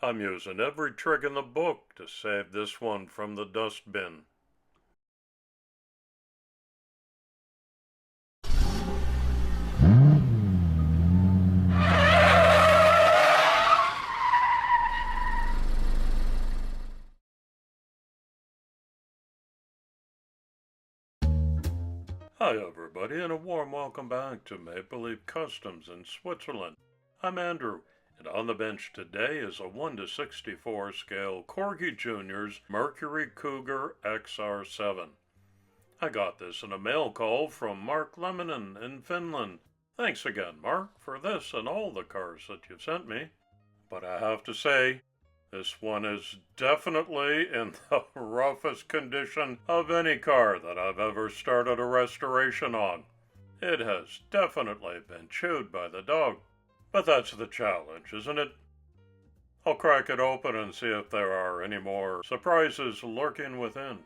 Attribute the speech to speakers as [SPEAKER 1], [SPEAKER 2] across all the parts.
[SPEAKER 1] I'm using every trick in the book to save this one from the dustbin. Hi everybody, and a warm welcome back to Maple Leaf Customs in Switzerland. I'm Andrew, and on the bench today is a 1:64 scale Corgi Jr.'s Mercury Cougar XR7. I got this in a mail call from Mark Leminen in Finland. Thanks again, Mark, for this and all the cars that you've sent me. But I have to say, this one is definitely in the roughest condition of any car that I've ever started a restoration on. It has definitely been chewed by the dog. But that's the challenge, isn't it? I'll crack it open and see if there are any more surprises lurking within.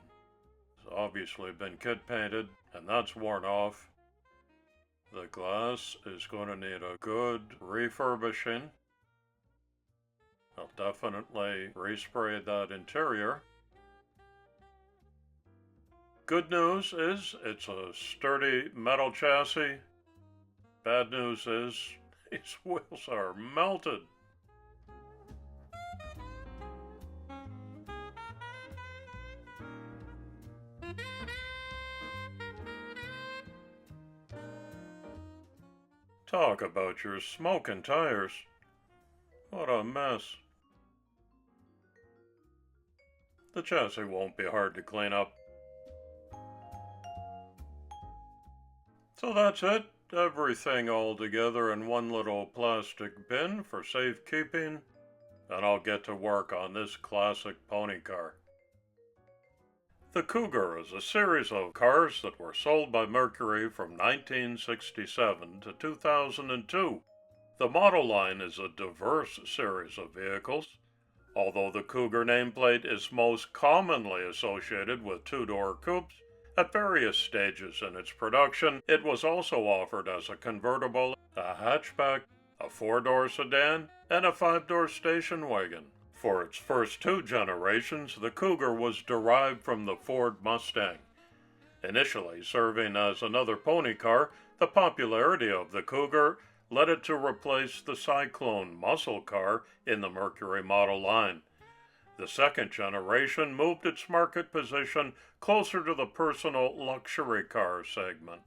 [SPEAKER 1] It's obviously been kit painted, and that's worn off. The glass is going to need a good refurbishing. I'll definitely respray that interior. Good news is it's a sturdy metal chassis. Bad news is these wheels are melted. Talk about your smoking tires. What a mess. The chassis won't be hard to clean up. So that's it. Everything all together in one little plastic bin for safekeeping. And I'll get to work on this classic pony car. The Cougar is a series of cars that were sold by Mercury from 1967 to 2002. The model line is a diverse series of vehicles. Although the Cougar nameplate is most commonly associated with two-door coupes, at various stages in its production, it was also offered as a convertible, a hatchback, a four-door sedan, and a five-door station wagon. For its first two generations, the Cougar was derived from the Ford Mustang. Initially serving as another pony car, the popularity of the Cougar led it to replace the Cyclone muscle car in the Mercury model line. The second generation moved its market position closer to the personal luxury car segment.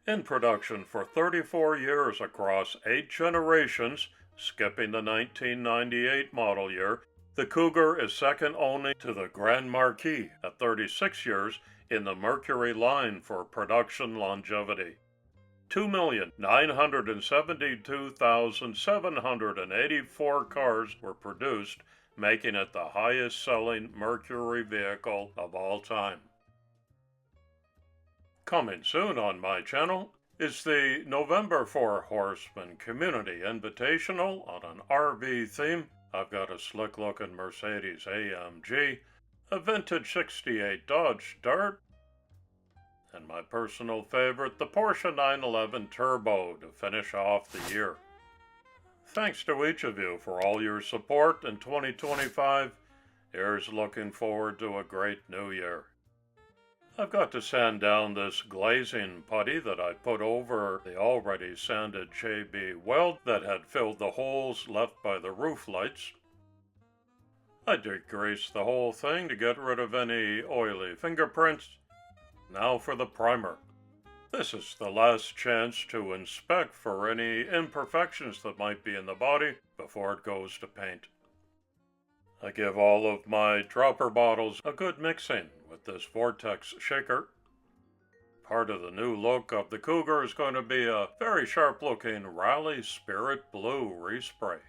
[SPEAKER 1] In production for 34 years across 8 generations, skipping the 1998 model year, the Cougar is second only to the Grand Marquis at 36 years in the Mercury line for production longevity. 2,972,784 cars were produced, making it the highest-selling Mercury vehicle of all time. Coming soon on my channel is the November 4 Horsemen Community Invitational on an RV theme. I've got a slick-looking Mercedes AMG, a vintage 68 Dodge Dart, and my personal favorite, the Porsche 911 Turbo, to finish off the year. Thanks to each of you for all your support in 2025. Here's looking forward to a great new year. I've got to sand down this glazing putty that I put over the already sanded JB weld that had filled the holes left by the roof lights. I degreased the whole thing to get rid of any oily fingerprints. Now for the primer. This is the last chance to inspect for any imperfections that might be in the body before it goes to paint. I give all of my dropper bottles a good mixing with this vortex shaker. Part of the new look of the Cougar is going to be a very sharp looking Rally Spirit Blue respray.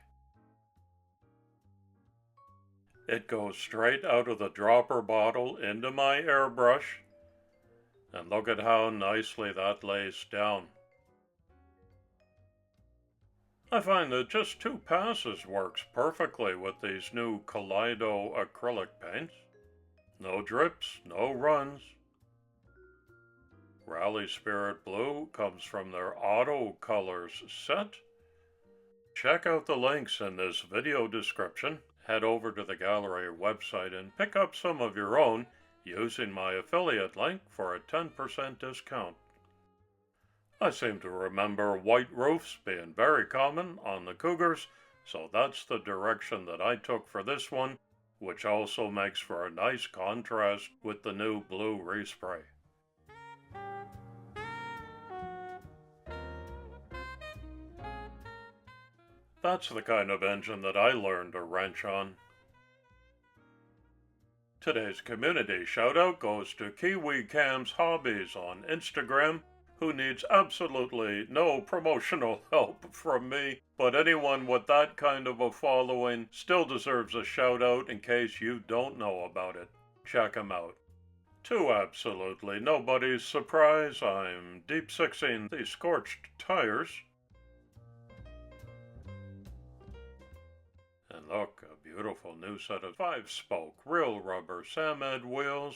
[SPEAKER 1] It goes straight out of the dropper bottle into my airbrush, and look at how nicely that lays down. I find that just 2 passes works perfectly with these new Kaleido acrylic paints. No drips, no runs. Rally Spirit Blue comes from their Auto Colors set. Check out the links in this video description. Head over to the Gaahleri website and pick up some of your own using my affiliate link for a 10% discount. I seem to remember white roofs being very common on the Cougars, so that's the direction that I took for this one, which also makes for a nice contrast with the new blue respray. That's the kind of engine that I learned to wrench on. Today's community shoutout goes to Kiwi Cam's Hobbies on Instagram, who needs absolutely no promotional help from me, but anyone with that kind of a following still deserves a shoutout in case you don't know about it. Check him out. To absolutely nobody's surprise, I'm deep-sixing the scorched tires. And look, a beautiful new set of 5-spoke real rubber Samed wheels.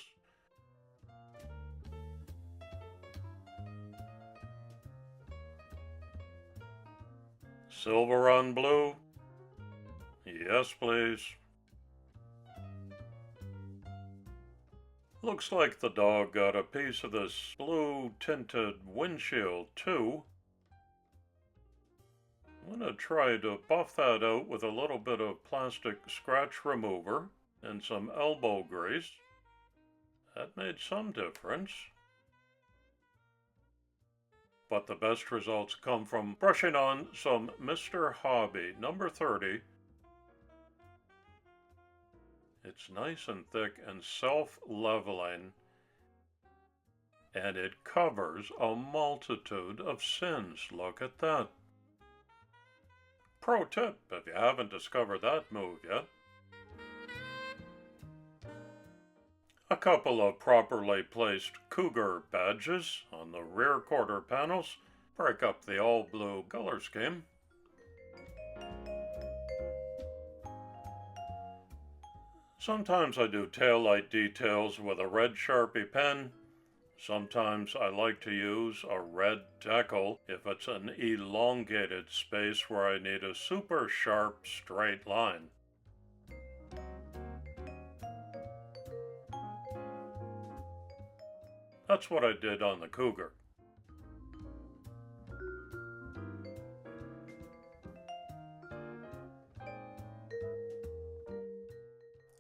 [SPEAKER 1] Silver on blue? Yes, please. Looks like the dog got a piece of this blue tinted windshield too. I'm going to try to buff that out with a little bit of plastic scratch remover and some elbow grease. That made some difference. But the best results come from brushing on some Mr. Hobby number 30. It's nice and thick and self-leveling, and it covers a multitude of sins. Look at that. Pro tip, if you haven't discovered that move yet. A couple of properly placed Cougar badges on the rear quarter panels break up the all-blue color scheme. Sometimes I do taillight details with a red Sharpie pen. Sometimes I like to use a red decal if it's an elongated space where I need a super sharp straight line. That's what I did on the Cougar.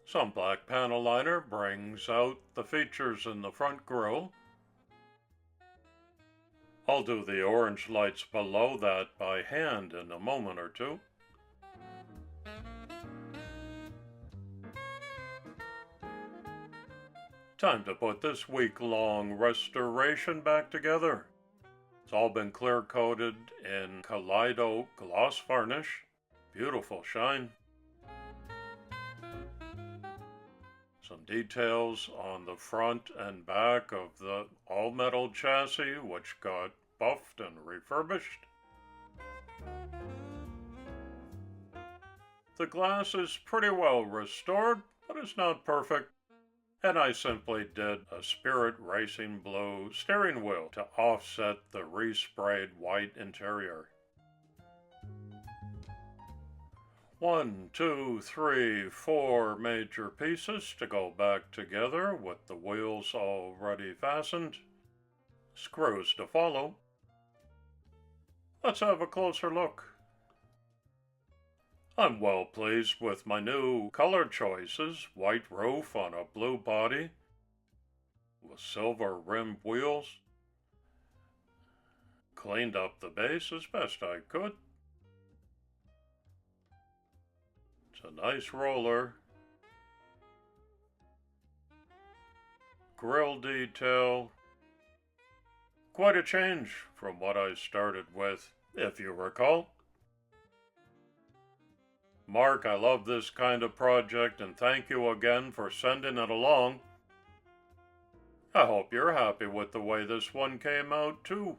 [SPEAKER 1] Some black panel liner brings out the features in the front grille. I'll do the orange lights below that by hand in a moment or two. Time to put this week-long restoration back together. It's all been clear-coated in Kaleido gloss varnish. Beautiful shine. Some details on the front and back of the all-metal chassis, which got buffed and refurbished. The glass is pretty well restored, but it's not perfect. And I simply did a Spirit Racing Blue steering wheel to offset the resprayed white interior. 1, 2, 3, 4 major pieces to go back together with the wheels already fastened. Screws to follow. Let's have a closer look. I'm well pleased with my new color choices. White roof on a blue body with silver rimmed wheels. Cleaned up the base as best I could. It's a nice roller. Grille detail. Quite a change from what I started with, if you recall. Mark, I love this kind of project and thank you again for sending it along. I hope you're happy with the way this one came out too.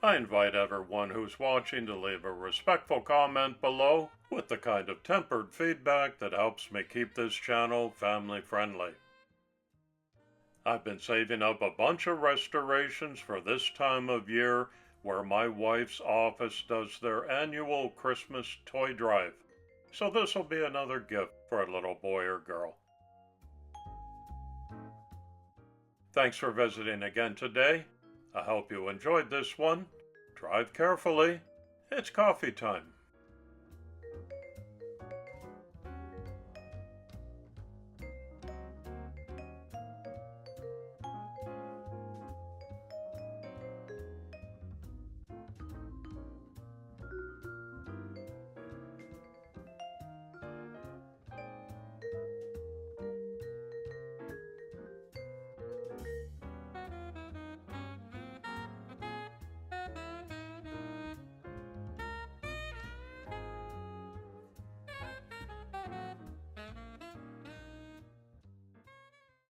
[SPEAKER 1] I invite everyone who's watching to leave a respectful comment below with the kind of tempered feedback that helps me keep this channel family friendly. I've been saving up a bunch of restorations for this time of year where my wife's office does their annual Christmas toy drive. So this will be another gift for a little boy or girl. Thanks for visiting again today. I hope you enjoyed this one. Drive carefully. It's coffee time.